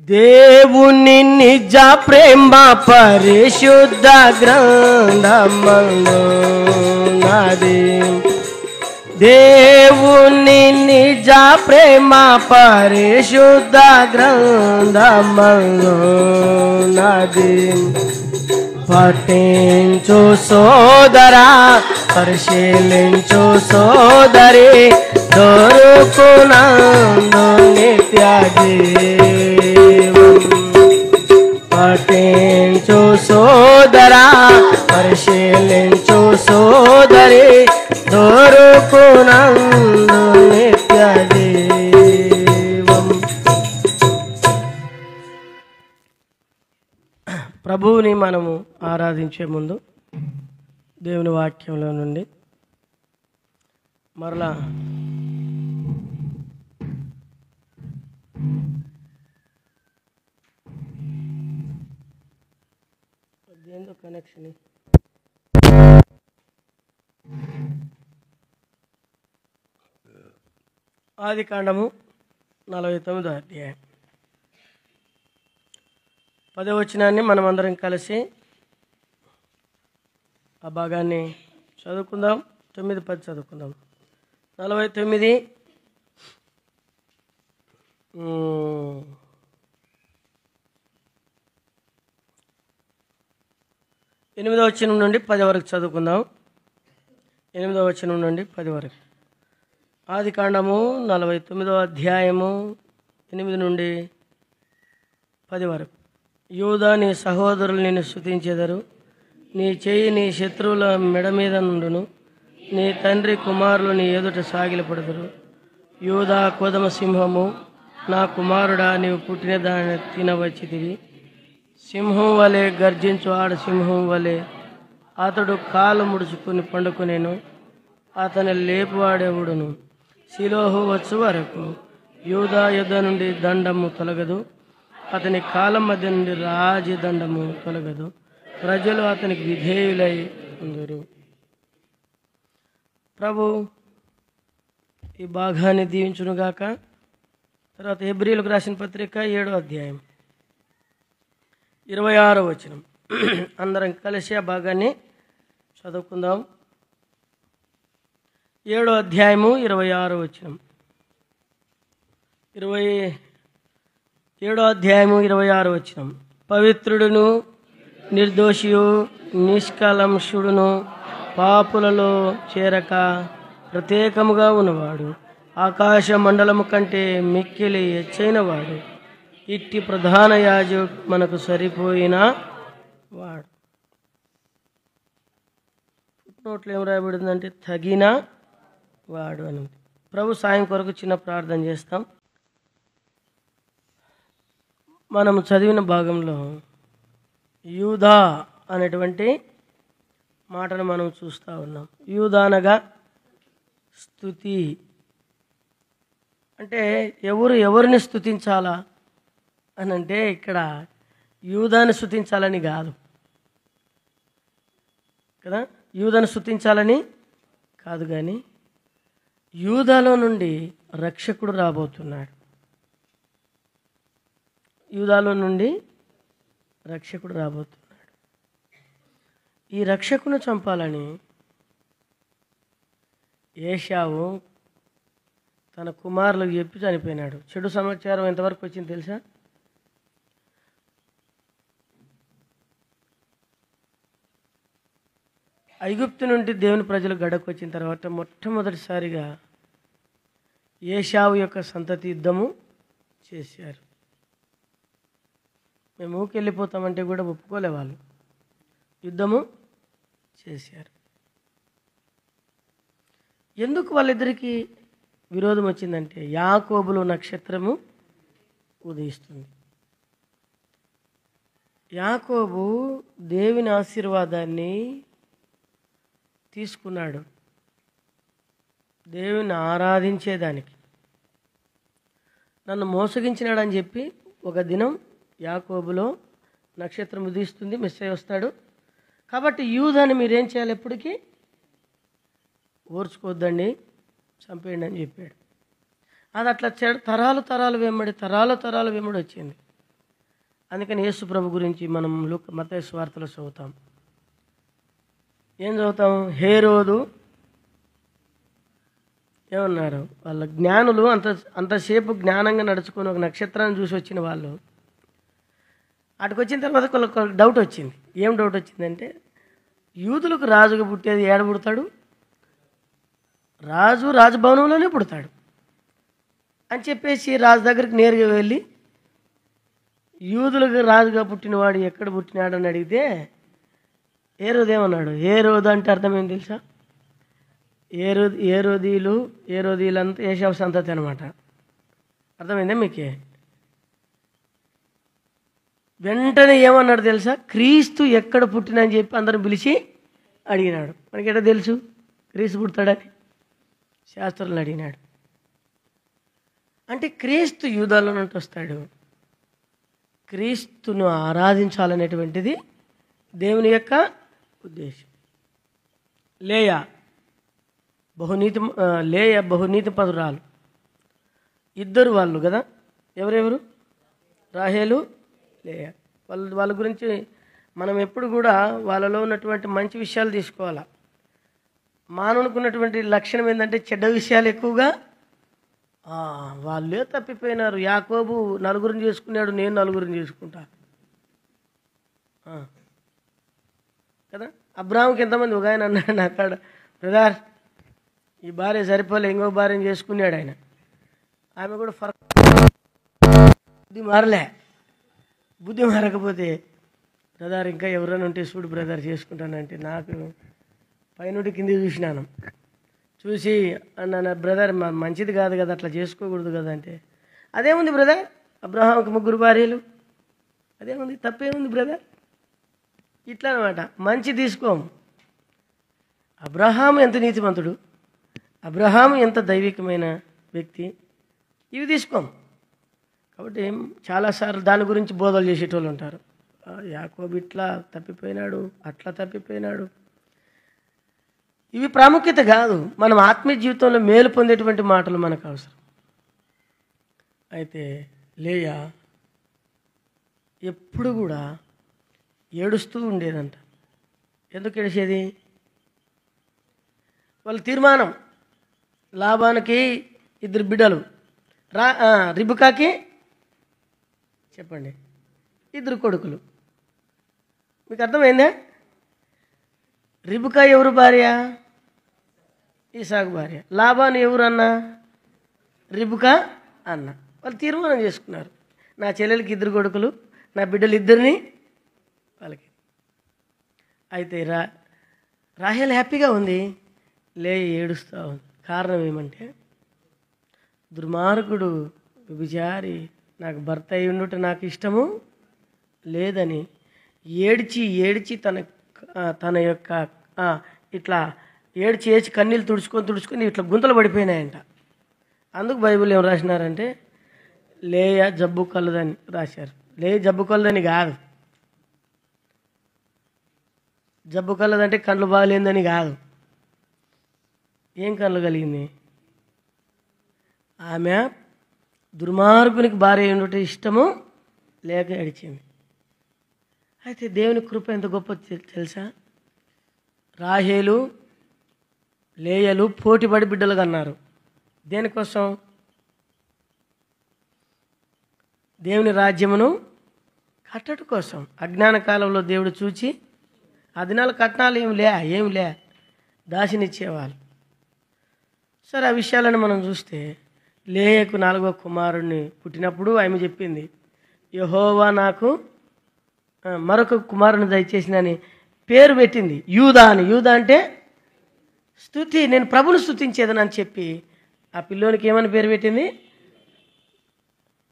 దేవుని నిజ ప్రేమ పరిశుద్ధ గ్రంథమందున్నది. దేవుని నిజ ప్రేమ పరిశుద్ధ గ్రంథమందున్నది. పఠించు సోదరా, పరిశీలించు సోదరి, దొరుకునందు నిత్య జీవం. పఠించు సోదరా, పరిశీలించు సోదరి, దొరుకునందు నిత్య జీవం. ప్రభువుని మనము ఆరాధించే ముందు దేవుని వాక్యంలో నుండి మరలా దేంతో కనెక్షన్ ఆదికాండము 49వ అధ్యాయం 10వ వచనాన్ని మనమందరం కలిసి ఆ భాగాన్ని చదువుకుందాం. 9-10 చదువుకుందాం. 49 8వ వచనం నుండి 10 వరకు చదువుకుందాం. 8వ వచనం నుండి 10 వరకు. ఆదికాండము 49వ అధ్యాయము 8 నుండి 10 వరకు. యూదా, నీ సహోదరులు నిన్ను స్తుతించెదరు. నీ చేయి నీ శత్రువుల మెడ మీద నుండును. నీ తండ్రి కుమారులు నీ ఎదుట సాగిలపడుదురు. యూదా కోదమ సింహము, నా కుమారుడా, నీవు పుట్టిన దాన్ని తినవచ్చితివి. సింహం వలె గర్జించు ఆడ సింహం వలె అతడు కాలు ముడుచుకుని పండుకునేను. అతని లేపువాడెవడును. శిలోహు వచ్చు వరకు యూదా యుద్ధ నుండి దండము తొలగదు. అతని కాలం మధ్య నుండి రాజదండము తొలగదు. ప్రజలు అతనికి విధేయులై ఉందురు. ప్రభు ఈ భాగాన్ని దీవించునుగాక. తర్వాత హెబ్రీయులకు రాసిన పత్రిక 7వ అధ్యాయం 26వ వచనం. అందరం కలిసి ఆ భాగాన్ని చదువుకుందాం. 7వ అధ్యాయము 26వ వచనం. 7వ అధ్యాయము 26వ వచనం. పవిత్రుడును నిర్దోషియు నిష్కలంషుడును పాపులలో చేరక ప్రత్యేకముగా ఉన్నవాడు, ఆకాశ మండలము కంటే మిక్కిలి ఎచ్చైన వాడు, ఇట్టి ప్రధాన యాజకుడు మనకు సరిపోయిన వాడు. నోట్లో ఏం రాయబడిందంటే తగిన వాడు అని. ప్రభు సాయం కొరకు చిన్న ప్రార్థన చేస్తాం. మనం చదివిన భాగంలో యూదా అనేటువంటి మాటను మనం చూస్తూ ఉన్నాం. యూదా అనగా స్తుతి. అంటే ఎవరిని స్తుతించాలా అని అంటే ఇక్కడ యూదాని స్తుతించాలని కాదు కదా, యూదాను స్తుతించాలని కాదు, కానీ యూదాలో నుండి రక్షకుడు రాబోతున్నాడు. యూదాలో నుండి రక్షకుడు రాబోతున్నాడు. ఈ రక్షకును చంపాలని ఏశావు తన కుమారులకు చెప్పి చనిపోయినాడు. చెడు సమాచారం ఎంతవరకు వచ్చింది తెలుసా? ఐగుప్తు నుండి దేవుని ప్రజలు గడకు వచ్చిన తర్వాత మొట్టమొదటిసారిగా ఏశావు యొక్క సంతతి యుద్ధము చేశారు. మేము ఊకెళ్ళిపోతామంటే కూడా ఒప్పుకోలే వాళ్ళు. యుద్ధము చేశారు. ఎందుకు వాళ్ళిద్దరికీ విరోధం వచ్చిందంటే యాకోబులో నక్షత్రము ఉదయిస్తుంది. యాకోబు దేవుని ఆశీర్వాదాన్ని తీసుకున్నాడు దేవుని ఆరాధించేదానికి. నన్ను మోసగించినాడని చెప్పి ఒక దినం యాకోబులో నక్షత్రం ఉదయిస్తుంది, మెస్సయ్య వస్తాడు. కాబట్టి యూదాని మీరేం చేయాలి, ఎప్పటికీ ఓర్చుకోవద్దండి, చంపేయండి అని చెప్పాడు. అది అట్లా తరాలు వెంబడి వచ్చింది. అందుకని యేసు ప్రభు గురించి మనం మత్తయి సువార్తలో చదువుతాం. ఏం చదువుతాం? హేరోదు ఏమన్నారు? వాళ్ళ జ్ఞానులు అంతసేపు జ్ఞానంగా నడుచుకొని ఒక నక్షత్రాన్ని చూసి వచ్చిన వాళ్ళు అటుకు వచ్చిన తర్వాత ఒక డౌట్ వచ్చింది. ఏం డౌట్ వచ్చిందంటే, యూదులకు రాజుగా పుట్టేది ఏడ పుడతాడు? రాజభవనంలోనే పుడతాడు అని చెప్పేసి రాజు దగ్గరికి నేరుగా వెళ్ళి యూదులకు రాజుగా పుట్టినవాడు ఎక్కడ పుట్టినాడు అని అడిగితే హేరోదు ఏమన్నాడు? హేరోదు అంటే అర్థం ఏం తెలుసా? ఏరోదీలంతా ఏశావు సంతతి అనమాట. అర్థమైందా మీకే? వెంటనే ఏమన్నాడు తెలుసా? క్రీస్తు ఎక్కడ పుట్టినని చెప్పి అందరిని పిలిచి అడిగినాడు. మనకి ఎట్లా తెలుసు క్రీస్తు పుడతాడని? శాస్త్రులను అడిగినాడు. అంటే క్రీస్తు యూదాలో నుండి వస్తాడు. క్రీస్తును ఆరాధించాలనేటువంటిది దేవుని యొక్క ఉద్దేశం. లేయ బహునీతి పరురాలు. ఇద్దరు వాళ్ళు కదా. ఎవరెవరు? రాహేలు, లేయ. వాళ్ళ గురించి మనం ఎప్పుడు కూడా వాళ్ళలో ఉన్నటువంటి మంచి విషయాలు తీసుకోవాలా. మానవునికి ఉన్నటువంటి లక్షణం ఏంటంటే చెడ్డ విషయాలు ఎక్కువగా. వాళ్ళే తప్పిపోయినారు. యాకోబు నలుగురిని చేసుకున్నాడు, నేను నలుగురిని చేసుకుంటా కదా. అబ్రాహాంకి ఎంతమంది? ఒక ఆయన అన్నాడు నాకాడ, బ్రదర్ ఈ భార్య సరిపోలే, ఇంకో భార్యను చేసుకున్నాడు ఆయన. ఆమె కూడా బుద్ధి మారకపోతే బ్రదర్ ఇంకా ఎవరైనా ఉంటే చూడు బ్రదర్ చేసుకుంటానంటే, నాకు పైనుండి కింది చూసినాను. చూసి అన్న బ్రదర్ మంచిది కాదు కదా, అట్లా చేసుకోకూడదు కదా అంటే, అదేముంది బ్రదర్, అబ్రహాంకి 3 భార్యలు, అదేముంది, తప్పేముంది బ్రదర్, ఇట్లా అనమాట. మంచి తీసుకోము. అబ్రహాం ఎంత నీతిమంతుడు, అబ్రహాం ఎంత దైవికమైన వ్యక్తి, ఇవి తీసుకోం. కాబట్టి చాలాసార్లు దాని గురించి బోధలు చేసేటోళ్ళు ఉంటారు. యాకోబు ఇట్లా తప్పిపోయినాడు, అట్లా తప్పిపోయినాడు. ఇవి ప్రాముఖ్యత కాదు. మనం ఆత్మీయ జీవితంలో మేలు పొందేటువంటి మాటలు మనకు అవసరం. అయితే లేయ ఎప్పుడు కూడా ఏడుస్తూ ఉండేదంట. ఎందుకు ఏడిచేది? వాళ్ళ తీర్మానం. లాబానుకి 2 బిడ్డలు, రిబకాకి చెప్పండి 2 కొడుకులు. మీకు అర్థమైందా? రిబకా ఎవరు భార్య? ఇసాకు భార్య. లాబాను ఎవరు అన్న? రిబకా అన్న. వాళ్ళు తీర్మానం చేసుకున్నారు, నా చెల్లెలకి 2 కొడుకులు, నా బిడ్డలు 2 వాళ్ళకి. అయితే రాహేల్ హ్యాపీగా ఉంది, లేయ ఏడుస్తూ ఉంది. కారణం ఏమంటే, దుర్మార్గుడు విచారి నాకు భర్త అయి ఉండుట నాకు ఇష్టము లేదని ఏడ్చి తన యొక్క ఇట్లా ఏడ్చి కన్నీళ్ళు తుడుచుకొని ఇట్లా గుంతలు పడిపోయినాయంట. అందుకు బైబిల్ ఏం రాసినారంటే, లేయ జబ్బు కలదని రాశారు. లేయ జబ్బు కలదని కాదు, జబ్బు కలదంటే కళ్ళు బాగలేదని కాదు. ఏం కళ్ళు కలిగింది? ఆమె దుర్మార్గునికి భార్య ఉండుట ఇష్టము లేక ఏడిచింది. అయితే దేవుని కృప ఎంత గొప్ప తెలుసా? రాహేలు, లేయలు పోటీపడి బిడ్డలు కన్నారు. దేనికోసం? దేవుని రాజ్యమును కట్టడం కోసం. అజ్ఞాన కాలంలో దేవుడు చూచి ఆ దినాలు కట్నాలు ఏం లే దాసినిచ్చేవాళ్ళు. సరే, ఆ విషయాలను మనం చూస్తే, లేయకు 4వ కుమారుడిని పుట్టినప్పుడు ఆమె చెప్పింది, యెహోవా నాకు మరొక కుమారుని దయచేసినని పేరు పెట్టింది, యూదా అని. యూదా అంటే స్తుతి, నేను ప్రభుని స్తుతించేదని అని చెప్పి ఆ పిల్లోనికి ఏమని పేరు పెట్టింది?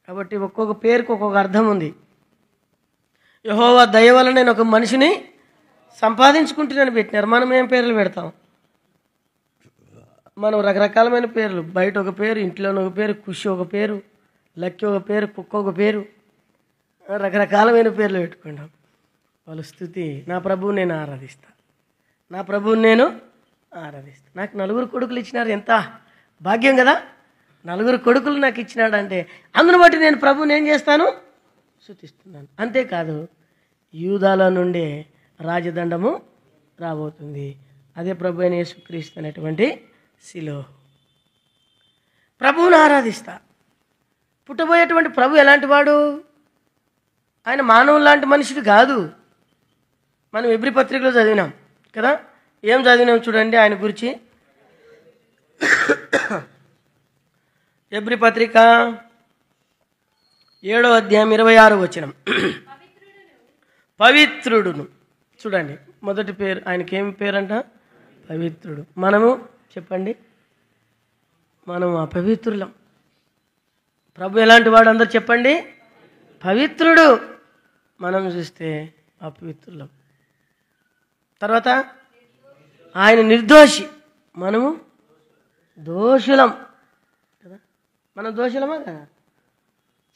కాబట్టి ఒక్కొక్క పేరుకు ఒక్కొక్క అర్థం ఉంది. యెహోవా దయ వల్ల నేను ఒక మనిషిని సంపాదించుకుంటున్నాను పెట్టినారు. మనం ఏం పేర్లు పెడతాం? మనం రకరకాలమైన పేర్లు, బయట ఒక పేరు, ఇంట్లోనే ఒక పేరు, ఖుషి ఒక పేరు, లక్కీ ఒక పేరు, కుక్క ఒక పేరు, రకరకాలమైన పేర్లు పెట్టుకుంటాం. వాళ్ళ స్తుతి, నా ప్రభువు నేను ఆరాధిస్తా, నా ప్రభువుని నేను ఆరాధిస్తా. నాకు 4 కొడుకులు ఇచ్చినారు, ఎంత భాగ్యం కదా. 4 కొడుకులు నాకు ఇచ్చినాడంటే అందును బట్టి నేను ప్రభువుని ఏం చేస్తాను? స్తుతిస్తున్నాను. అంతేకాదు యూదాలో నుండే రాజదండము రాబోతుంది. అదే ప్రభు అయిన యేసుక్రీస్తు అనేటువంటి శిలోహు. ప్రభువును ఆరాధిస్తా. పుట్టబోయేటువంటి ప్రభు ఎలాంటి వాడు? ఆయన మానవులు లాంటి మనిషిది కాదు. మనం ఎబ్రీ పత్రికలో చదివినాం కదా. ఏం చదివినాం చూడండి ఆయన గురించి. ఎబ్రీ పత్రిక 7వ అధ్యాయం 26వ వచనం. పవిత్రుడును. చూడండి మొదటి పేరు ఆయనకి ఏం పేరంట? పవిత్రుడు. మనము చెప్పండి, మనం అపవిత్రులం. ప్రభు ఎలాంటి వాడు? అందరు చెప్పండి, పవిత్రుడు. మనం చూస్తే అపవిత్రులం. తర్వాత ఆయన నిర్దోషి, మనము దోషులం కదా. మనం దోషులమా కదా?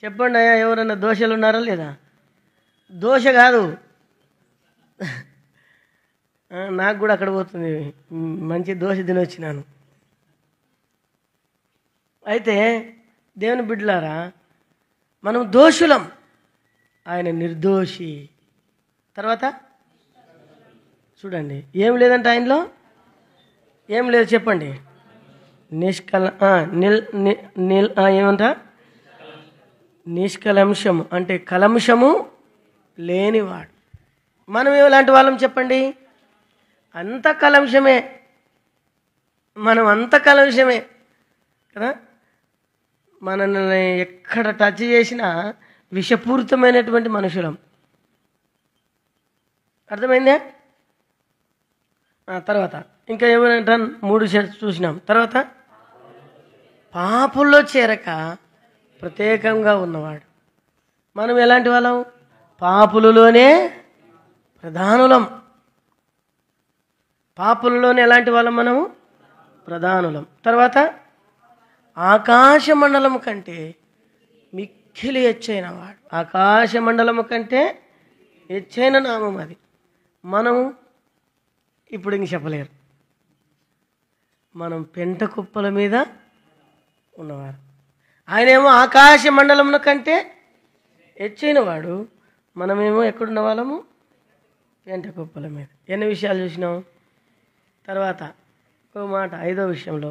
చెప్పండి అయ్యా, ఎవరన్నా దోషులు ఉన్నారా లేదా? దోష కాదు, నాకు కూడా అక్కడ పోతుంది. మంచి దోష తినొచ్చినాను. అయితే దేవుని బిడ్డలారా, మనం దోషులం, ఆయన నిర్దోషి. తర్వాత చూడండి ఏం లేదంటే ఆయనలో ఏం లేదు చెప్పండి. ఏమంట? నిష్కలంశము అంటే కలంశము లేనివాడు. మనం ఎలాంటి వాళ్ళం చెప్పండి? అంత కలంశమే, మనం అంత కలంశమే కదా. మనల్ని ఎక్కడ టచ్ చేసినా విషపూరితమైనటువంటి మనుషులం. అర్థమైందా? తర్వాత ఇంకా ఏమంటా 3 చూసినాం. తర్వాత పాపుల్లో చేరక ప్రత్యేకంగా ఉన్నవాడు. మనం ఎలాంటి వాళ్ళం? పాపులలోనే ప్రధానులం. పాపులలోనే ఎలాంటి వాళ్ళం? మనము ప్రధానులం. తర్వాత ఆకాశ మండలము కంటే మిక్కిలి ఎచ్చైన వాడు. ఆకాశ మండలము కంటే ఎచ్చైన నామం అది. మనము ఇప్పుడు ఇంక చెప్పలేరు. మనం పెంట కుప్పల మీద ఉన్నవారు. ఆయనేమో ఆకాశ మండలమున కంటే ఎచ్చైన వాడు. మనమేమో ఎక్కడున్న వాళ్ళము? పెంట కుప్పల మీద. ఎన్ని విషయాలు చూసినాం. తర్వాత ఒక మాట 5వ విషయంలో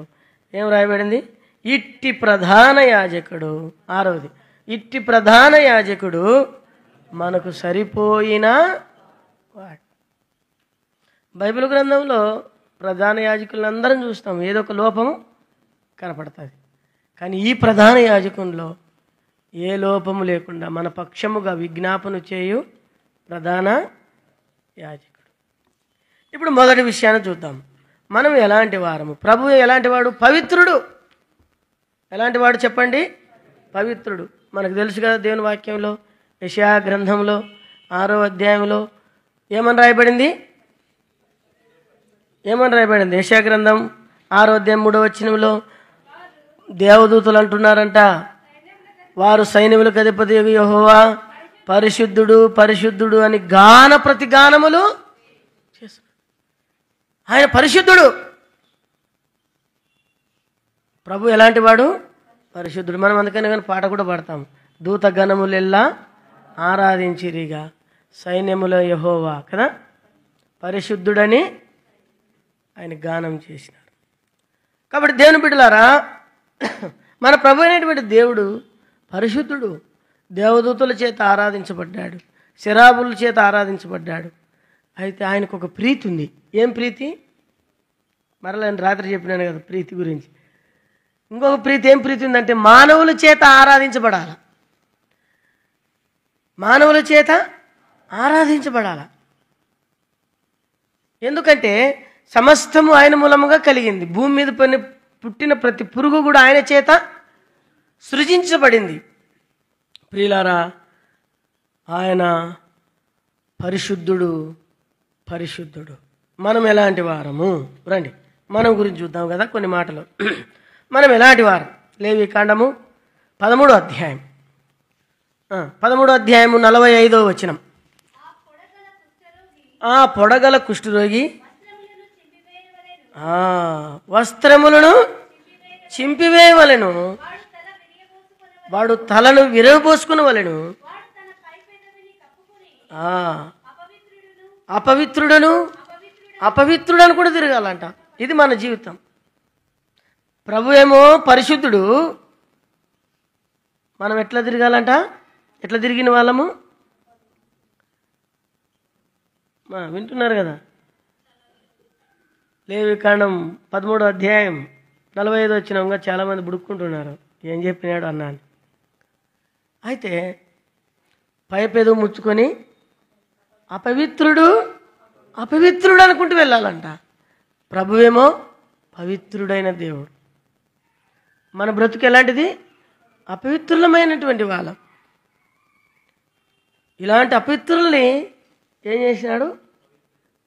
ఏం రాయబడింది? ఇట్టి ప్రధాన యాజకుడు. 6వది, ఇట్టి ప్రధాన యాజకుడు మనకు సరిపోయిన వాడు. బైబిల్ గ్రంథంలో ప్రధాన యాజకులందరం చూస్తాం, ఏదో ఒక లోపము కనపడుతుంది. కానీ ఈ ప్రధాన యాజకునిలో ఏ లోపము లేకుండా మన పక్షముగా విజ్ఞాపన చేయు ప్రధాన యాజకుడు. ఇప్పుడు మొదటి విషయాన్ని చూద్దాం. మనం ఎలాంటి వారము? ప్రభువు ఎలాంటి వాడు? పవిత్రుడు. ఎలాంటి వాడు చెప్పండి? పవిత్రుడు. మనకు తెలుసు కదా, దేవుని వాక్యంలో యెషయా గ్రంథంలో 6వ అధ్యాయంలో ఏమని రాయబడింది? యెషయా గ్రంథం 6వ అధ్యాయం 3వ వచనంలో దేవదూతలు అంటున్నారంట, వారు సైన్యములకు అధిపతి యెహోవా పరిశుద్ధుడు పరిశుద్ధుడు అని గాన ప్రతిగానములు చేస్తున్నారు. ఆయన పరిశుద్ధుడు. ప్రభు ఎలాంటి వాడు? పరిశుద్ధుడు. మనం అందుకని కానీ పాట కూడా పాడతాం. దూత గణములెల్లా ఆరాధించిరిగా సైన్యముల యెహోవా కదా, పరిశుద్ధుడని ఆయన గానం చేసినారు. కాబట్టి దేవుని బిడ్డలారా, మన ప్రభు అయినటువంటి దేవుడు పరిశుద్ధుడు. దేవదూతల చేత ఆరాధించబడ్డాడు, శరాబుల చేత ఆరాధించబడ్డాడు. అయితే ఆయనకు ఒక ప్రీతి ఉంది. ఏం ప్రీతి? మరలా నేను రాత్రి చెప్పినాను కదా ప్రీతి గురించి. ఇంకొక ప్రీతి. ఏం ప్రీతి ఉందంటే మానవుల చేత ఆరాధించబడాల. మానవుల చేత ఆరాధించబడాల. ఎందుకంటే సమస్తము ఆయన మూలముగా కలిగింది. భూమి మీద పుట్టిన ప్రతి పురుగు కూడా ఆయన చేత సృజించబడింది. ప్రియులారా, ఆయన పరిశుద్ధుడు పరిశుద్ధుడు. మనం ఎలాంటి వారము? రండి మనం గురించి చూద్దాం కదా కొన్ని మాటలు. మనం ఎలాంటి వారం? లేవికాండము 13వ అధ్యాయం 45వ వచనం. ఆ పొడగల కుష్ఠరోగి వస్త్రములను చింపివేయవలెను, వాడు తలను విరవబోసుకునవలెను, ఆ, అపవిత్రుడను అపవిత్రుడని కూడా తిరగాలంట. ఇది మన జీవితం. ప్రభు ఏమో పరిశుద్ధుడు, మనం ఎట్లా తిరగాలంట? ఎట్లా తిరిగిన వాళ్ళము? వింటున్నారు కదా. లేవికాండం 13వ అధ్యాయం 45 వచ్చినాక చాలామంది బుడుక్కుంటున్నారు, ఏం చెప్పినాడు అన్నాను. అయితే పైపెదు ముచ్చుకొని అపవిత్రుడు అపవిత్రుడు అనుకుంటూ వెళ్ళాలంట. ప్రభువేమో పవిత్రుడైన దేవుడు. మన బ్రతుకు ఎలాంటిది? అపవిత్రులమైనటువంటి వాళ్ళం. ఇలాంటి అపవిత్రుల్ని ఏం చేసినాడు?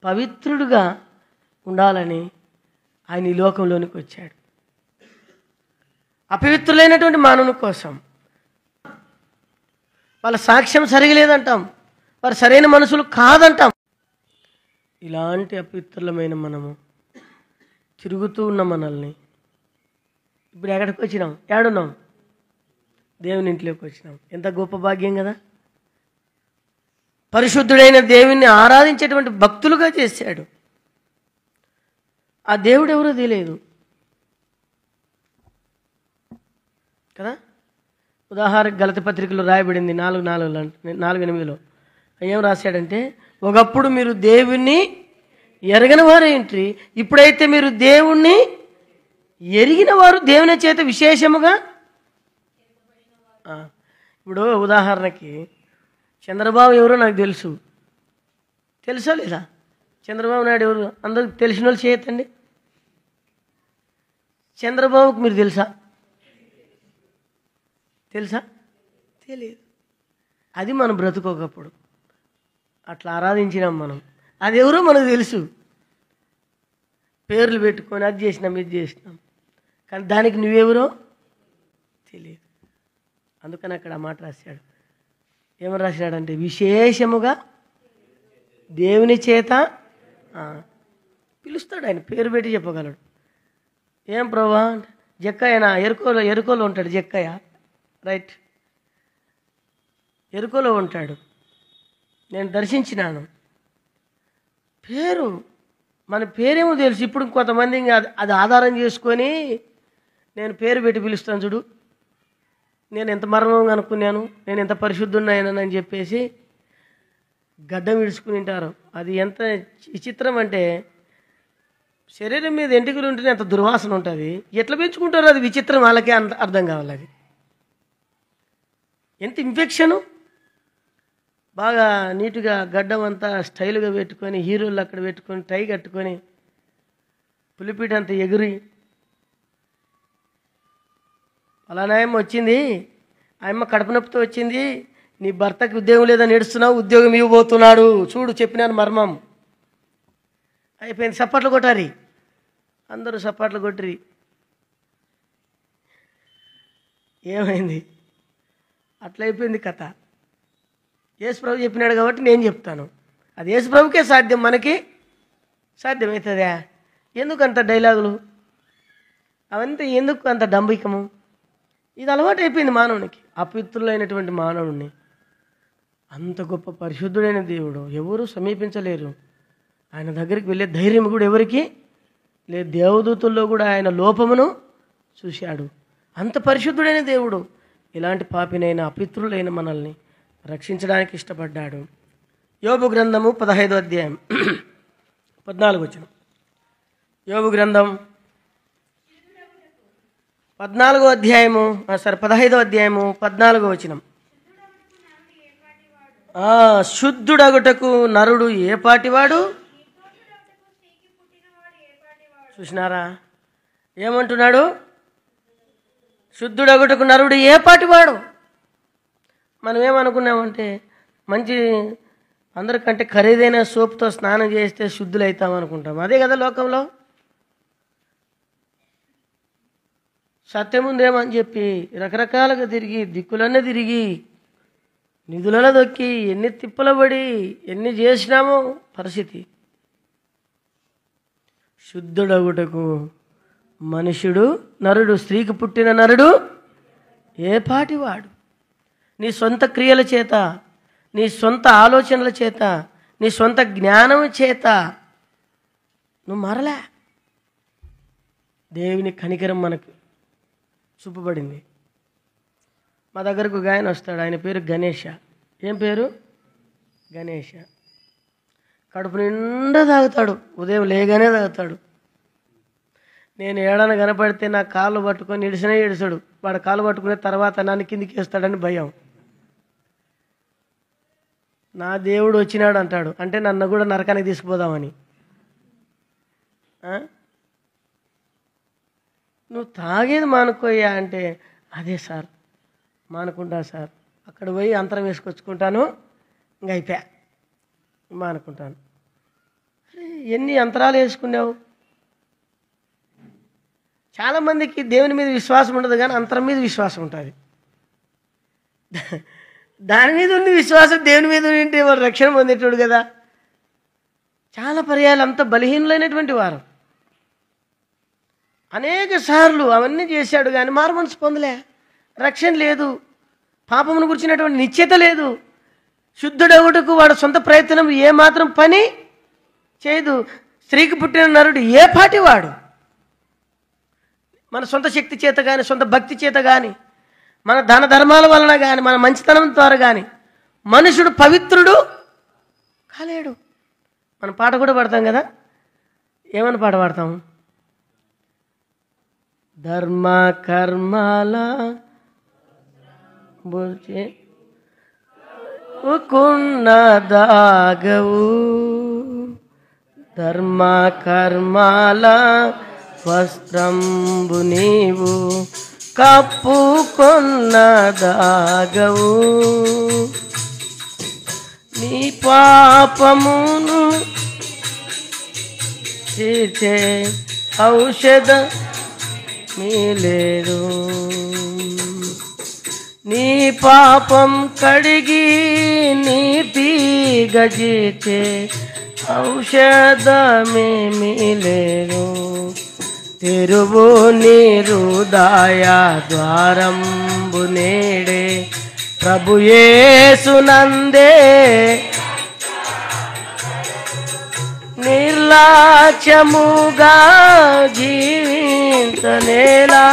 పవిత్రుడుగా ఉండాలని ఆయన ఈ లోకంలోనికి వచ్చాడు. అపవిత్రులైనటువంటి మానవుని కోసం. వాళ్ళ సాక్ష్యం సరిగలేదంటాం, వారు సరైన మనుషులు కాదంటాం. ఇలాంటి అపవిత్రులమైన మనము తిరుగుతూ ఉన్న మనల్ని ఇప్పుడు ఎక్కడికి వచ్చినాం? ఏడున్నాం? దేవుని ఇంట్లోకి వచ్చినాం. ఎంత గొప్ప భాగ్యం కదా. పరిశుద్ధుడైన దేవుణ్ణి ఆరాధించేటువంటి భక్తులుగా చేశాడు. ఆ దేవుడు ఎవరో తెలియదు కదా. ఉదాహరణకు గలతీ పత్రికలో రాయబడింది 4:8 ఏం రాశాడంటే, ఒకప్పుడు మీరు దేవుణ్ణి ఎరగని వారేంటి, ఇప్పుడైతే మీరు దేవుణ్ణి ఎరిగిన వారు దేవుని చేత విశేషముగా. ఇప్పుడు ఉదాహరణకి చంద్రబాబు ఎవరో నాకు తెలుసు. తెలుసా లేదా? చంద్రబాబు నాయుడు ఎవరు అందరికి తెలిసిన వాళ్ళు చేయొద్దండి. చంద్రబాబుకి మీరు తెలుసా? తెలుసా? తెలియదు. అది మనం బ్రతుకోకప్పుడు అట్లా ఆరాధించినాం మనం. అది ఎవరో మనకు తెలుసు, పేర్లు పెట్టుకొని అది చేసినాం ఇది చేసినాం, కానీ దానికి నువ్వెవరో తెలియదు. అందుకని అక్కడ ఆ మాట రాశాడు. ఏమని రాసినాడంటే, విశేషముగా దేవుని చేత పిలుస్తాడు. ఆయన పేరు పెట్టి చెప్పగలడు. ఏం ప్రభా? జక్కయ్యనా? ఎరుకోలో ఉంటాడు జక్కయ్య, రైట్, ఎరుకోలో ఉంటాడు, నేను దర్శించినాను. పేరు, మన పేరేమో తెలుసు. ఇప్పుడు కొంతమంది అది ఆధారం చేసుకొని నేను పేరు పెట్టి పిలుస్తాను చూడు, నేను ఎంత మర్మంగా అనుకున్నాను, నేను ఎంత పరిశుద్ధున్నాయనని చెప్పేసి గడ్డం విడుచుకుని ఉంటారు. అది ఎంత విచిత్రం అంటే, శరీరం మీద ఎంటికలు ఉంటేనే అంత దుర్వాసన ఉంటుంది. ఎట్లా పెంచుకుంటారో అది విచిత్రం, వాళ్ళకే అంత అర్థం కావాలి. అది ఎంత ఇన్ఫెక్షను. బాగా నీట్గా గడ్డం అంతా స్టైల్గా పెట్టుకొని, హీరోలు అక్కడ పెట్టుకొని, టై కట్టుకొని, పులిపీట అంతా ఎగిరి, అలానాయమ్మ వచ్చింది, ఆయమ్మ కడుపు నొప్పితో వచ్చింది, నీ భర్తకి ఉద్యోగం లేదని ఏడుస్తున్నావు, ఉద్యోగం ఇవ్వబోతున్నాడు చూడు, చెప్పినాను మర్మం. అయిపోయింది, చప్పట్లు కొట్టారి, అందరూ చప్పట్లు కొట్టిరి. ఏమైంది? అట్లయిపోయింది కథ. యేసుప్రభు చెప్పినాడు కాబట్టి నేను చెప్తాను. అది యేసుప్రభుకే సాధ్యం, మనకి సాధ్యమవుతుందా? ఎందుకు అంత డైలాగులు అవంతా, ఎందుకు అంత డంబికము? ఇది అలవాటు అయిపోయింది మానవునికి. అపవిత్రులైనటువంటి మానవుడిని అంత గొప్ప పరిశుద్ధుడైన దేవుడు ఎవరు సమీపించలేరు. ఆయన దగ్గరికి వెళ్ళే ధైర్యం కూడా ఎవరికి లేదు. దేవదూతుల్లో కూడా ఆయన లోపమును చూశాడు. అంత పరిశుద్ధుడైన దేవుడు ఇలాంటి పాపినైన అపవిత్రులైన మనల్ని రక్షించడానికి ఇష్టపడ్డాడు. యోబు గ్రంథము 15వ అధ్యాయం 14 వచనం. యోబు గ్రంథం 15వ అధ్యాయము 14వ వచనం. శుద్ధుడగుటకు నరుడు ఏ పాటివాడు? చూసినారా ఏమంటున్నాడు? శుద్ధుడగుటకు నరుడు ఏ పాటివాడు. మనం ఏమనుకున్నామంటే, మంచి అందరికంటే ఖరీదైన సోపుతో స్నానం చేస్తే శుద్ధులవుతాం అనుకుంటాం. అదే కదా లోకంలో. సత్యం ఉందేమని చెప్పి రకరకాలుగా తిరిగి, దిక్కులన్నీ తిరిగి, నిధులలో దొక్కి, ఎన్ని తిప్పలబడి ఎన్ని చేసినామో పరిస్థితి. శుద్ధుడగుటకు మనుషుడు నరుడు, స్త్రీకి పుట్టిన నరుడు ఏ పాటివాడు? నీ సొంత క్రియల చేత, నీ సొంత ఆలోచనల చేత, నీ సొంత జ్ఞానం చేత నువ్వు మారలే. దేవుని కనికరం మనకు చూపబడింది. మా దగ్గరకు ఒక ఆయన వస్తాడు, ఆయన పేరు గణేష. ఏం పేరు? గణేష. కడుపు నిండా తాగుతాడు, ఉదయం లేగానే తాగుతాడు. నేను ఏడన కనపడితే నా కాళ్ళు పట్టుకొని ఇడిసాడు. వాడు కాళ్ళు పట్టుకునే తర్వాత నన్ను కిందికి వేస్తాడని భయం. నా దేవుడు వచ్చినాడు అంటాడు, అంటే నన్ను కూడా నరకానికి తీసుకుపోదామని. నువ్వు తాగేది మానుకోయ్యా అంటే, అదే సార్ మానుకుంటా సార్, అక్కడ పోయి అంతరం వేసుకొచ్చుకుంటాను, ఇంక అయిపోయా మానుకుంటాను. ఎన్ని అంతరాలు వేసుకున్నావు? చాలామందికి దేవుని మీద విశ్వాసం ఉండదు, కానీ అంతరం మీద విశ్వాసం ఉంటుంది. దాని మీద ఉన్న విశ్వాసం దేవుని మీద ఉంటే వాడు రక్షణ పొందేటోడు కదా. చాలా పర్యాలు అంత బలహీనులైనటువంటి వారు అనేక సార్లు అవన్నీ చేశాడు, కానీ మారు మనసు పొందలే. రక్షణ లేదు, పాపమును గురించినటువంటి నిశ్చయత లేదు. శుద్ధుడవుటకు వాడు సొంత ప్రయత్నం ఏమాత్రం పని చేయదు. స్త్రీకి పుట్టిన నరుడు ఏ పాటి వాడు? మన సొంత శక్తి చేత కానీ, సొంత భక్తి చేత కానీ, మన దాన ధర్మాల వలన కానీ, మన మంచితనం ద్వారా కానీ మనుషుడు పవిత్రుడు కాలేడు. మనం పాట కూడా పాడతాం కదా, ఏమని పాట పాడతాం? ధర్మ కర్మాల దాగవు, ధర్మ కర్మాల వస్త్రంబు నీవు కప్పుకొన్న దాగవు, నీ పాపమును తీర్చే ఔషధ మీలేదు, నీ పాపం కడిగి నీతిగా జీర్చే ఔషధమేమీ లేదు. తెరువు నీ హృదయ ద్వారంబు నేడే ప్రభు యేసునందే, నిర్లక్ష్యముగా జీవించనేలా,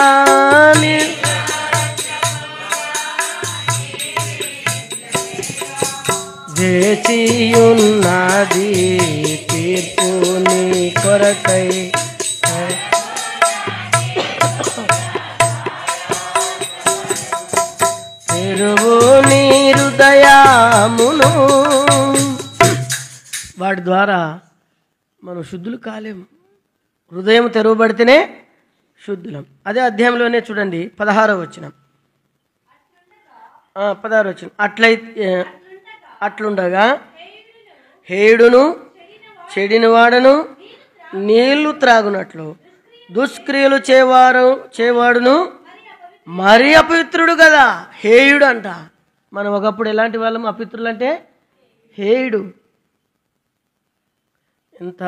వేచియున్నది తీర్పు నీ కొరకై, తెరువు నీ హృదయమును. వాడి ద్వారా మనం శుద్ధులు కాలేము. హృదయం తెరవబడితేనే శుద్ధులం. అదే అధ్యాయంలోనే చూడండి 16వ వచనం, 16వ వచనం. అట్లుండగా హేయుడును చెడినవాడును నీళ్లు త్రాగునట్లు దుష్క్రియలు చేవాడును మరి అపవిత్రుడు కదా. హేయుడు అంట. మనం ఒకప్పుడు ఎలాంటి వాళ్ళం? అపవిత్రులు అంటే హేయుడు. ఎంత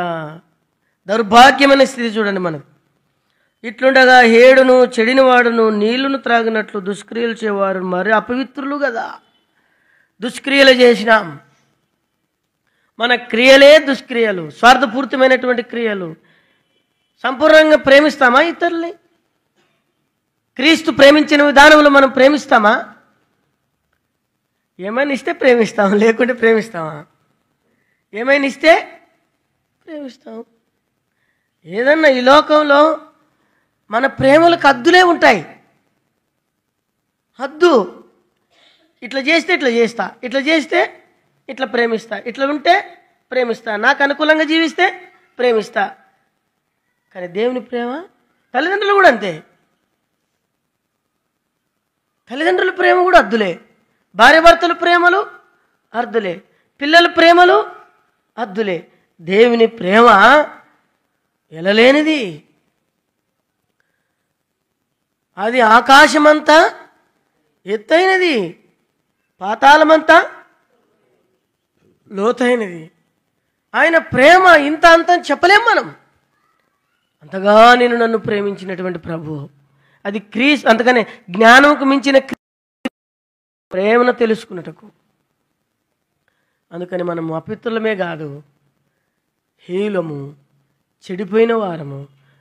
దౌర్భాగ్యమైన స్థితి చూడండి మనకు. ఇట్లుండగా హేయుడును చెడినవాడును నీళ్లను త్రాగినట్లు దుష్క్రియలు చేవారు మరి అపవిత్రులు కదా. దుష్క్రియలు చేసినాం. మన క్రియలే దుష్క్రియలు, స్వార్థపూరితమైనటువంటి క్రియలు. సంపూర్ణంగా ప్రేమిస్తామా ఇతరుల్ని? క్రీస్తు ప్రేమించిన విధానంలో మనం ప్రేమిస్తామా? ఏమైనా ఇస్తే ప్రేమిస్తాం, లేకుంటే ప్రేమిస్తామా? ఏమైనా ఇస్తే ప్రేమిస్తాం. ఏదన్నా ఈ లోకంలో మన ప్రేమలకు హద్దులే ఉంటాయి. హద్దు. ఇట్లా చేస్తే ఇట్లా చేస్తా, ఇట్లా చేస్తే ఇట్లా ప్రేమిస్తా, ఇట్లా ఉంటే ప్రేమిస్తా, నాకు అనుకూలంగా జీవిస్తే ప్రేమిస్తా. కానీ దేవుని ప్రేమ, తల్లిదండ్రులు కూడా అంతే. తల్లిదండ్రుల ప్రేమ కూడా హద్దులే. భార్యాభర్తల ప్రేమలు హద్దులే. పిల్లల ప్రేమలు హద్దులే. దేవుని ప్రేమ ఎలలేనిది. అది ఆకాశమంతా ఎత్తైనది, పాతాళమంతా లోతైనది. ఆయన ప్రేమ ఇంత అంత చెప్పలేం మనం. అంతగా నేను నన్ను ప్రేమించినటువంటి ప్రభు, అది అంతగానే జ్ఞానంకు మించిన ప్రేమను తెలుసుకున్నటకు. అందుకని మనము అపిత్రులమే కాదు, హీలము, చెడిపోయిన వారము,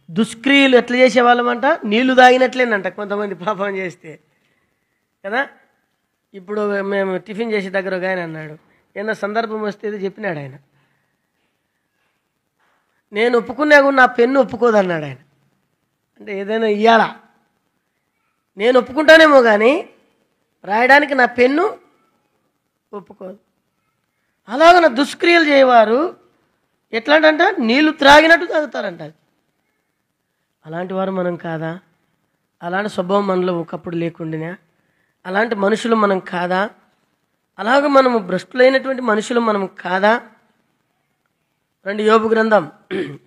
దుష్క్రియలు ఎట్లా చేసేవాళ్ళమంట, నీళ్లు తాగినట్లేనంట కొంతమంది పాపం చేస్తే కదా. ఇప్పుడు మేము టిఫిన్ చేసే దగ్గర ఒక ఆయన అన్నాడు, ఏదైనా సందర్భం వస్తే ఏదో చెప్పినాడు ఆయన, నేను ఒప్పుకున్నా కూడా నా పెన్ను ఒప్పుకోదు అన్నాడు ఆయన. అంటే ఏదైనా ఇయ్యాలా, నేను ఒప్పుకుంటానేమో కానీ రాయడానికి నా పెన్ను ఒప్పుకోదు. అలాగ దుష్క్రియలు చేయవారు ఎట్లాంటంట, నీళ్లు త్రాగినట్టు తాగుతారంట. అలాంటి వారు మనం కాదా? అలాంటి స్వభావం మనలో ఒకప్పుడు లేకుండానే అలాంటి మనుషులు మనం కాదా? అలాగ మనము భ్రష్టులైనటువంటి మనుషులు మనం కాదా? రండి యోబు గ్రంథం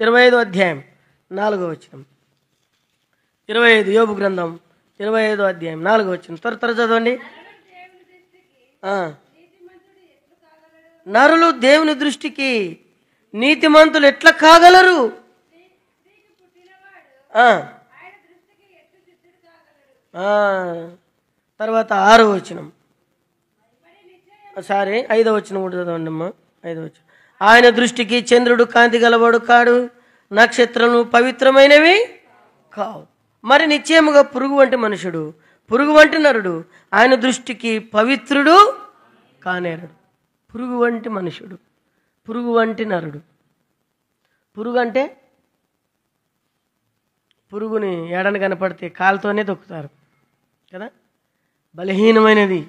25వ అధ్యాయం 4వ వచనం. 25 యోబు గ్రంథం 25వ అధ్యాయం 4వ వచనం. త్వర చదవండి. నరులు దేవుని దృష్టికి నీతిమంతులు ఎట్లా కాగలరు? తర్వాత 6వ వచనం, 5వ వచనం కూడా చదవండి అమ్మా. 5వ వచనం. ఆయన దృష్టికి చంద్రుడు కాంతి గలవాడు కాడు, నక్షత్రములు పవిత్రమైనవి కావు. మరి నిశ్చయముగా పురుగు వంటి మనుషుడు, పురుగు వంటి నరుడు ఆయన దృష్టికి పవిత్రుడు కానేరడు. పురుగు వంటి మనుషుడు, పురుగు వంటి నరుడు. పురుగు అంటే పురుగుని ఏడని కనపడితే కాలుతోనే తొక్కుతారు కదా, బలహీనమైనది,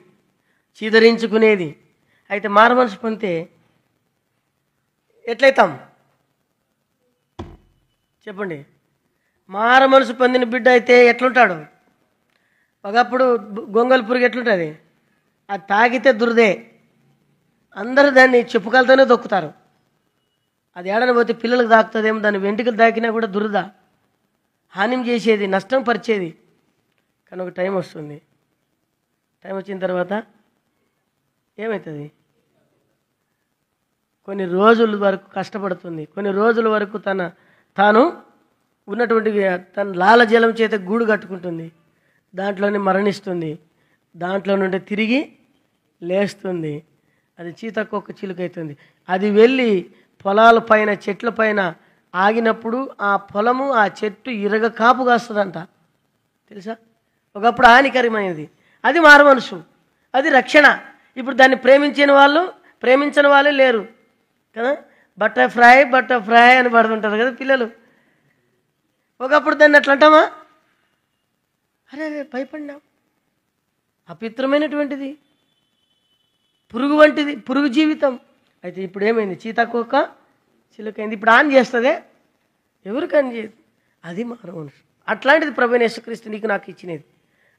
చీదరించుకునేది. అయితే మారు మనసు పొందితే ఎట్లయితాం చెప్పండి? మార మనసు పొందిన బిడ్డ అయితే ఎట్లుంటాడు? ఒకప్పుడు గొంగల్ పురుగు ఎట్లుంటుంది? అది తాగితే దురదే, అందరూ దాన్ని చెప్పుకలతోనే దొక్కుతారు. అది ఏడని పోతే పిల్లలకు దాకుతుందేమో, దాన్ని వెంట్రుకలు దాకినా కూడా దురద, హాని చేసేది, నష్టం పరిచేది. కానీ ఒక టైం వస్తుంది, టైం వచ్చిన తర్వాత ఏమవుతుంది? కొన్ని రోజుల వరకు కష్టపడుతుంది, కొన్ని రోజుల వరకు తాను ఉన్నటువంటి తన లాలజలం చేత గూడు కట్టుకుంటుంది, దాంట్లోనే మరణిస్తుంది, దాంట్లో నుండి తిరిగి లేస్తుంది. అది చీతకొక్క చిలుకైతుంది. అది వెళ్ళి పొలాల పైన, చెట్ల పైన ఆగినప్పుడు ఆ పొలము, ఆ చెట్టు ఇరగ కాపు కాస్తుందంట, తెలుసా? ఒకప్పుడు హానికరమైనది. అది మారు మనసు, అది రక్షణ. ఇప్పుడు దాన్ని ప్రేమించని వాళ్ళే లేరు కదా. బటర్ఫ్లై అని పడుతుంటారు కదా పిల్లలు. ఒకప్పుడు దాన్ని అట్లా అంటామా? అరే భయపడినాం. అపిత్రమైనటువంటిది, పురుగు వంటిది, పురుగు జీవితం. అయితే ఇప్పుడు ఏమైంది? చీతాకోక చిలుకైంది. ఇప్పుడు ఆన్ చేస్తుందే, ఎవరికి ఆన్ చేయదు. అది మారు మనసు. అట్లాంటిది ప్రభువైన యేసుక్రీస్తు నీకు నాకు ఇచ్చినది.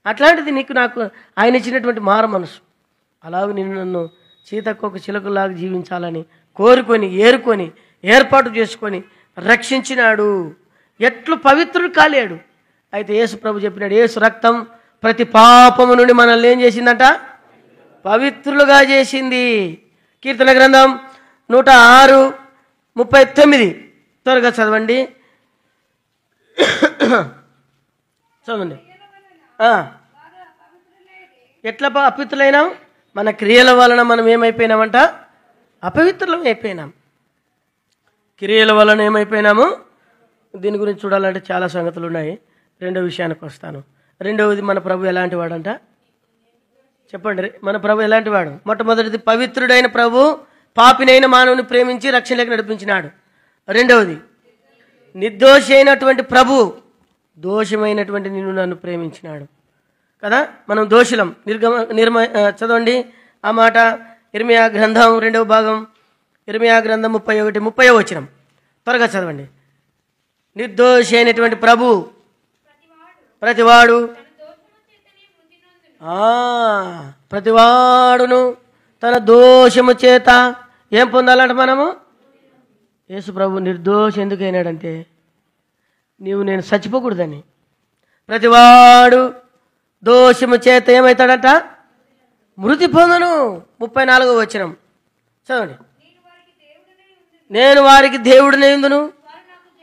అట్లాంటిది నీకు నాకు ఆయన ఇచ్చినటువంటి మారు మనసు. అలాగే నన్ను చీతకోక చిలుకలాగా జీవించాలని కోరుకొని, ఏర్పాటు చేసుకొని రక్షించినాడు. ఎట్లు పవిత్రుడు కాలేడు. అయితే యేసు ప్రభు చెప్పినాడు, యేసు రక్తం ప్రతి పాపము నుండి మనల్ని ఏం చేసిందట? పవిత్రులుగా చేసింది. కీర్తన గ్రంథం 106:39 త్వరగా చదవండి. చదవండి. ఎట్లా అపవిత్రులైనాం? మన క్రియల వలన మనం ఏమైపోయినామంట? అపవిత్రులం అయిపోయినాం. క్రియల వలన ఏమైపోయినాము? దీని గురించి చూడాలంటే చాలా సంగతులు ఉన్నాయి. రెండో విషయానికి వస్తాను. రెండవది, మన ప్రభు ఎలాంటి వాడంట చెప్పండి. మన ప్రభు ఎలాంటి వాడు? మొట్టమొదటిది, పవిత్రుడైన ప్రభు పాపినైన మానవుని ప్రేమించి రక్షణలోకి నడిపించినాడు. రెండవది, నిర్దోషి అయినటువంటి ప్రభు దోషమైనటువంటి నిన్ను నన్ను ప్రేమించినాడు కదా. మనం దోషులం. చదవండి ఆ మాట. ఇర్మియా గ్రంథం 2వ భాగం, ఇర్మియా గ్రంథం 31:30 వచనం త్వరగా చదవండి. నిర్దోషి అయినటువంటి ప్రభు ప్రతివాడును తన దోషము చేత ఏం పొందాలంట? మనము యేసు ప్రభు నిర్దోషి ఎందుకు అయినాడంటే నేను చచ్చిపోకూడదని. ప్రతివాడు దోషము చేత ఏమవుతాడట? మృతి పొందను. 34వ వచనం చదవండి. నేను వారికి దేవుడినై ఉందును,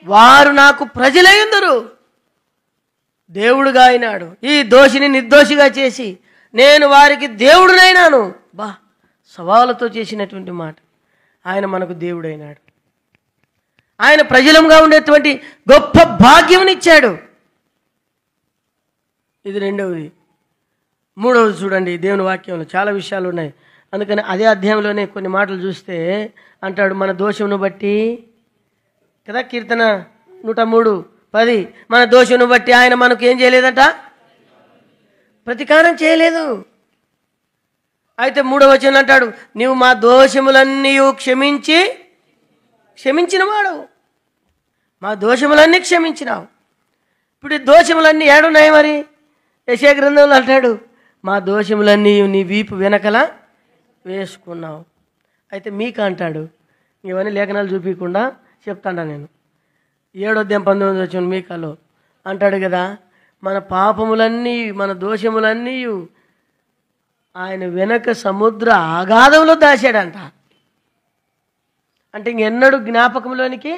వారు నాకు ప్రజలై ఉందురు. దేవుడుగా అయినాడు. ఈ దోషిని నిర్దోషిగా చేసి నేను వారికి దేవుడినైనాను. బా, సవాలుతో చేసినటువంటి మాట. ఆయన మనకు దేవుడైనాడు. ఆయన ప్రజలంగా ఉండేటువంటి గొప్ప భాగ్యమునిచ్చాడు. ఇది రెండవది. మూడవది చూడండి, దేవుని వాక్యంలో చాలా విషయాలు ఉన్నాయి. అందుకని అదే అధ్యాయంలోనే కొన్ని మాటలు చూస్తే అంటాడు, మన దోషమును బట్టి కదా, కీర్తన 103:10, మన దోషమును బట్టి ఆయన మనకు ఏం చేయలేదంట, ప్రతీకారం చేయలేదు. అయితే 3వ వచనం అంటాడు, నీవు మా దోషములన్నీ క్షమించినవాడు, మా దోషములన్నీ క్షమించినావు. ఇప్పుడు ఈ దోషములన్నీ ఏడున్నాయి మరి? యెషయా గ్రంథంలో అంటాడు, మా దోషములన్నీ నీ వీపు వెనకల వేసుకున్నావు. అయితే మీక అంటాడు, ఇవన్నీ లేఖనాలు చూపించకుండా చెప్తాడా నేను. 7వ అధ్యాయం 19వ వచనం మీకాలో అంటాడు కదా, మన పాపములన్నీ మన దోషములన్నీ ఆయన వెనక సముద్ర అగాధంలో దాచాడంట. అంటే ఇంకెన్నడూ జ్ఞాపకంలోనికి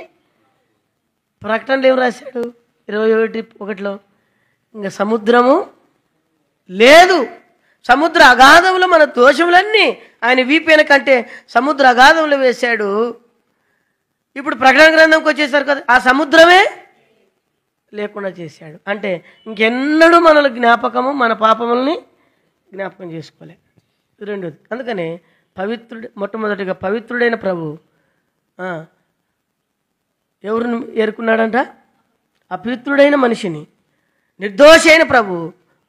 ప్రకటనలు ఏం రాశాడు 21:1 ఇంకా సముద్రము లేదు. సముద్ర అగాధంలో మన దోషములన్నీ ఆయన వీపు వెనకంటే సముద్ర అగాధంలో వేశాడు. ఇప్పుడు ప్రకటన గ్రంథంకి వచ్చేసరి కదా ఆ సముద్రమే లేకుండా చేశాడు. అంటే ఇంకెన్నడూ మనల జ్ఞాపకము మన పాపముల్ని జ్ఞాపకం చేసుకోలే. రెండోది, అందుకనే మొట్టమొదటిగా పవిత్రుడైన ప్రభు ఎవరిని ఏరుకున్నాడంట? అపవిత్రుడైన మనిషిని. నిర్దోషి అయిన ప్రభు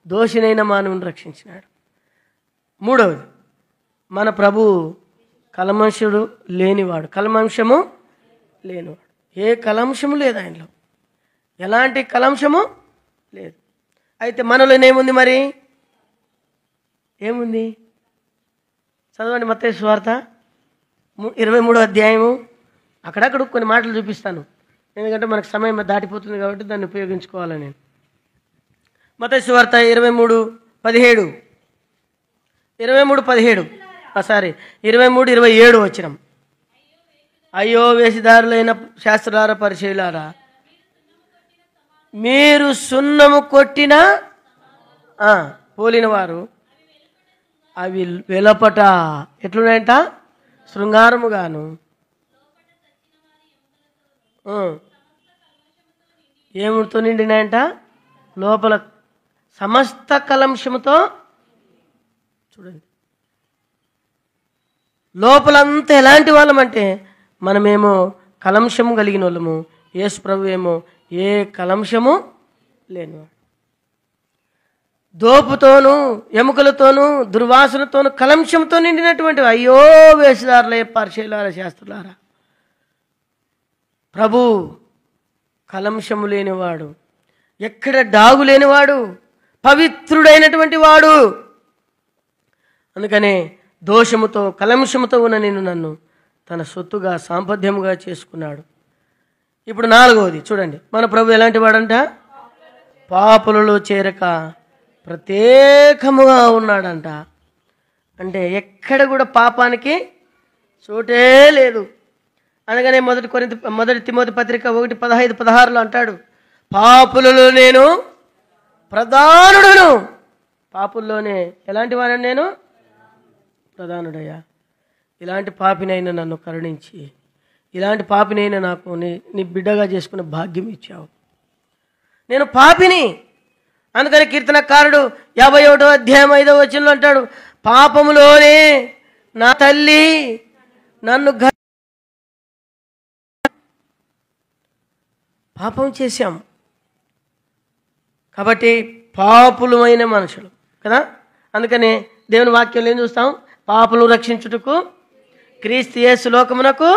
దోషినైన మానవుని రక్షించినాడు. మూడవది, మన ప్రభు కల్మషుడు లేనివాడు, కల్మషము లేనివాడు. ఏ కలంశము లేదు ఆయనలో, ఎలాంటి కలంశము లేదు. అయితే మనలోనేముంది మరి? ఏముంది? చదవండి మత్తయి సువార్త 23వ అధ్యాయము. అక్కడక్కడ కొన్ని మాటలు చూపిస్తాను, ఎందుకంటే మనకు సమయం దాటిపోతుంది కాబట్టి దాన్ని ఉపయోగించుకోవాలని నేను. మత్తయి సువార్త 23:17, 23:27 వచనం. అయ్యో వేషధారులైన శాస్త్రులారా పరిచయులారా, మీరు సున్నము కొట్టిన పోలిన వారు, అవి వెలపట ఎట్లున్నాయంట? శృంగారముగాను, ఏముతో నిండినాయంట? లోపల సమస్త కలంశముతో. చూడండి, లోపలంతా ఎలాంటి వాళ్ళమంటే మనమేమో కలంశము కలిగిన వాళ్ళము, యేసు ప్రభు ఏమో ఏ కలంశము లేనివాడు. దోపుతోనూ ఎముకలతోనూ దుర్వాసనతోనూ కలంశంతో నిండినటువంటి అయ్యో వేషధారులే పరిచయులారా శాస్త్రులారా. ప్రభు కలంశము లేనివాడు, ఎక్కడ డాగు లేనివాడు, పవిత్రుడైనటువంటి వాడు. అందుకనే దోషముతో కలంశముతో ఉన్న నన్ను తన సొత్తుగా సాంపద్యముగా చేసుకున్నాడు. ఇప్పుడు 4వది చూడండి, మన ప్రభు ఎలాంటి వాడంట? పాపులలో చేరక ప్రత్యేకముగా ఉన్నాడంట. అంటే ఎక్కడ కూడా పాపానికి చోటే లేదు. అందుకనే మొదటి తిమోతి పత్రిక 1:15-16 అంటాడు, పాపులలో నేను ప్రధానుడును. పాపుల్లోనే ఎలాంటి వాడని నేను? ప్రధానుడయ్యా. ఇలాంటి పాపినైనా నన్ను కరుణించి, ఇలాంటి పాపినైనా నాకు నీ బిడ్డగా చేసుకున్న భాగ్యం ఇచ్చావు. నేను పాపిని. అందుకని కీర్తనకారుడు 51వ అధ్యాయం 5వ వచనంలో అంటాడు, పాపములోనే నా తల్లి నన్ను పాపం చేశాం కాబట్టి పాపులమైన మనుషులు కదా. అందుకనే దేవుని వాక్యంలో ఏం చూస్తాం? పాపులను రక్షించుటకు క్రీస్తు యేసు లోకమునకు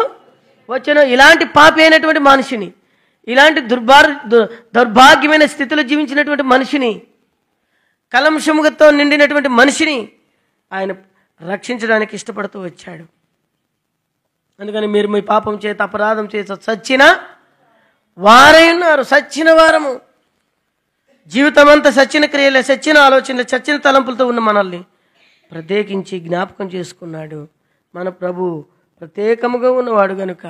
వచ్చెను. ఇలాంటి పాపి అయినటువంటి మనిషిని, ఇలాంటి దౌర్భాగ్యమైన స్థితిలో జీవించినటువంటి మనిషిని, కలంశముతో నిండినటువంటి మనిషిని ఆయన రక్షించడానికి ఇష్టపడుతూ వచ్చాడు. అందుకని మీరు మీ పాపం చేత అపరాధం చేత చచ్చిన వారై ఉన్నారు. చచ్చిన వారము, జీవితం అంతా సచ్చిన క్రియలే, సచ్చిన ఆలోచనలు, చచ్చిన తలంపులతో ఉన్న మనల్ని ప్రత్యేకించి జ్ఞాపకం చేసుకున్నాడు. మన ప్రభు ప్రత్యేకముగా ఉన్నవాడు గనుక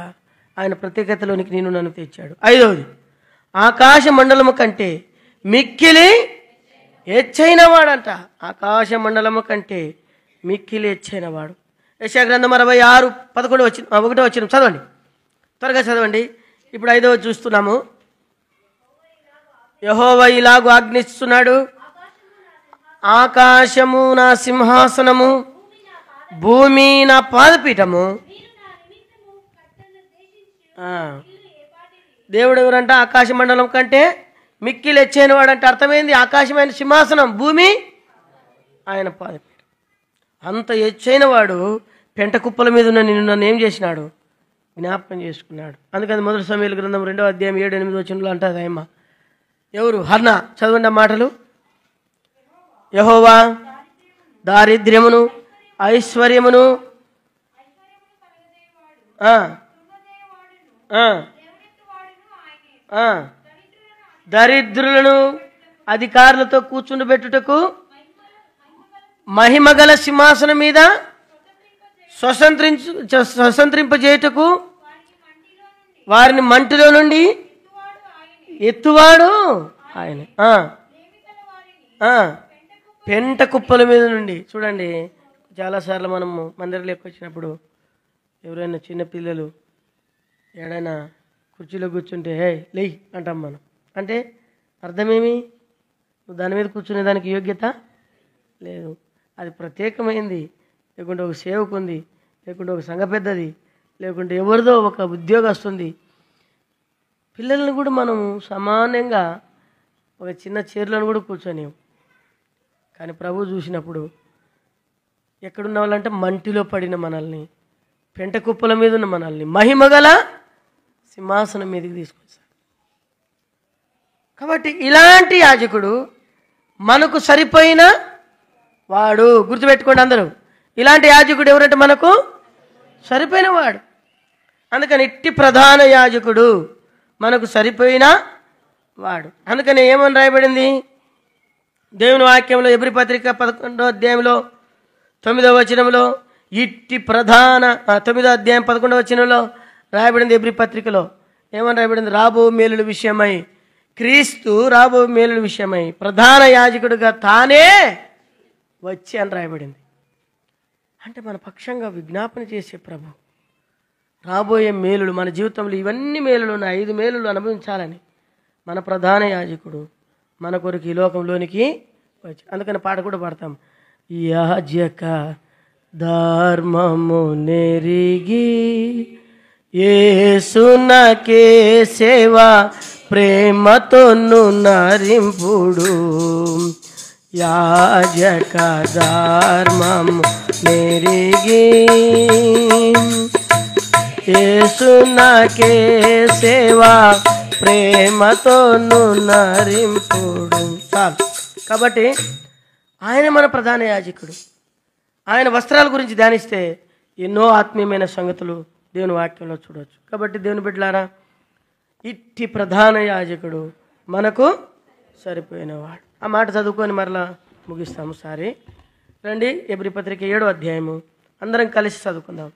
ఆయన ప్రత్యేకతలోనికి నన్ను తెచ్చాడు. 5వది, ఆకాశ మండలము కంటే మిక్కిలి హెచ్చైన వాడంట. ఆకాశ మండలము కంటే మిక్కిలి హెచ్చైన వాడు. యెషయా గ్రంథం 66, 11 వచ్చిన 1 వచ్చిన చదవండి, త్వరగా చదవండి. ఇప్పుడు 5వ చూస్తున్నాము. యెహోవా ఇలాగు ఆజ్ఞిస్తున్నాడు, ఆకాశము నా సింహాసనము, భూమి నా పాదపీఠము. దేవుడు ఎవరంట? ఆకాశ మండలం కంటే మిక్కిలి ఎచ్చైన వాడంటే అర్థమైంది. ఆకాశమైన సింహాసనం, భూమి ఆయన పాదపీఠం. అంత ఎచ్చైన వాడు పెంట కుప్పల మీద ఉన్న నిన్ను నన్ను ఏం చేసినాడు? జ్ఞాపకం చేసుకున్నాడు. అందుకని మొదటి సమూయేలు గ్రంథం 2వ అధ్యాయం 7-8 వచనంలో అంటారు ఆయమ్మ. ఎవరు? హన్న. చదవండి ఆ మాటలు. యెహోవా దారిద్ర్యమును ఐశ్వర్యమును దరిద్రులను అధికారులతో కూర్చుండబెట్టుటకు మహిమగల సింహాసనం మీద స్వతంత్రింపజేయుటకు వారిని మంటిలో నుండి ఎత్తువాడు ఆయన. పెంట కుప్పల మీద నుండి. చూడండి, చాలాసార్లు మనము మందిరంలోకి వచ్చినప్పుడు ఎవరైనా చిన్నపిల్లలు ఏడైనా కుర్చీలో కూర్చుంటే హే లేయ్ అంటాం మనం. అంటే అర్థమేమి? నువ్వు దాని మీద కూర్చునే దానికి యోగ్యత లేదు. అది ప్రత్యేకమైంది, లేకుంటే ఒక సేవకు ఉంది, లేకుంటే ఒక సంఘ పెద్దది, లేకుంటే ఎవరిదో ఒక ఉద్యోగస్తుంది. పిల్లలను కూడా మనం సమానంగా ఒక చిన్న చైర్లను కూడా కూర్చొని. కానీ ప్రభు చూసినప్పుడు ఎక్కడున్న వాళ్ళంటే మంటిలో పడిన మనల్ని, పెంట కుప్పల మీద ఉన్న మనల్ని మహిమగల సింహాసనం మీదకి తీసుకొచ్చాడు. కాబట్టి ఇలాంటి యాజకుడు మనకు సరిపోయిన వాడు. గుర్తుపెట్టుకోండి అందరూ, ఇలాంటి యాజకుడు ఎవరంటే మనకు సరిపోయిన వాడు. అందుకని ఇట్టి ప్రధాన యాజకుడు మనకు సరిపోయిన వాడు. అందుకని ఏమని రాయబడింది దేవుని వాక్యంలో? ఎబ్రీ పత్రిక 11వ అధ్యాయంలో 9వ వచనంలో ఇట్టి ప్రధాన 9వ అధ్యాయం 11వ వచనంలో రాయబడింది. ఎబ్రీ పత్రికలో ఏమని రాయబడింది? రాబో మేలుల విషయమై, క్రీస్తు రాబో మేలుల విషయమై ప్రధాన యాజకుడిగా తానే వచ్చి అని రాయబడింది. అంటే మన పక్షంగా విజ్ఞాపన చేసే ప్రభు రాబోయే మేలులు, మన జీవితంలో ఇవన్నీ మేలులు ఉన్నాయి, 5 మేలులు అనుభవించాలని మన ప్రధాన యాజకుడు మన కొరకు ఈ లోకంలోనికి వచ్చి. అందుకని పాట కూడా పాడతాం. యాజక ధర్మము నెరిగి యేసునకే సేవ ప్రేమతోను నరింపుడు. యాజక ధర్మము నెరిగి యేసునకే సేవ ప్రేమతోను నరింపుడు. చాలు. కాబట్టి ఆయన మన ప్రధాన యాజకుడు. ఆయన వస్త్రాల గురించి ధ్యానిస్తే ఎన్నో ఆత్మీయమైన సంగతులు దేవుని వాక్యంలో చూడవచ్చు. కాబట్టి దేవుని బిడ్డలారా, ఇట్టి ప్రధాన యాజకుడు మనకు సరిపోయినవాడు. ఆ మాట చదువుకొని మరలా ముగిస్తాము. సారి రండి, ఎబ్రీ పత్రిక 7వ అధ్యాయము అందరం కలిసి చదువుకుందాం.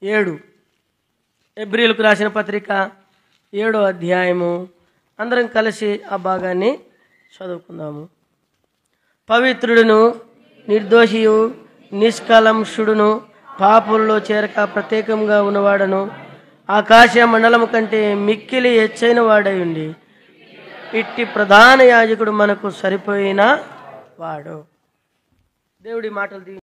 7 ఎబ్రీలకు రాసిన పత్రిక 7వ అధ్యాయము అందరం కలిసి ఆ భాగాన్ని చదువుకుందాము. పవిత్రుడును నిర్దోషియు నిష్కలంషుడును పాపుల్లో చేరక ప్రత్యేకంగా ఉన్నవాడను ఆకాశ మండలము కంటే మిక్కిలి ఎచ్చైన వాడై ఉండి ఇట్టి ప్రధాన యాజకుడు మనకు సరిపోయిన వాడు. దేవుడి మాటలు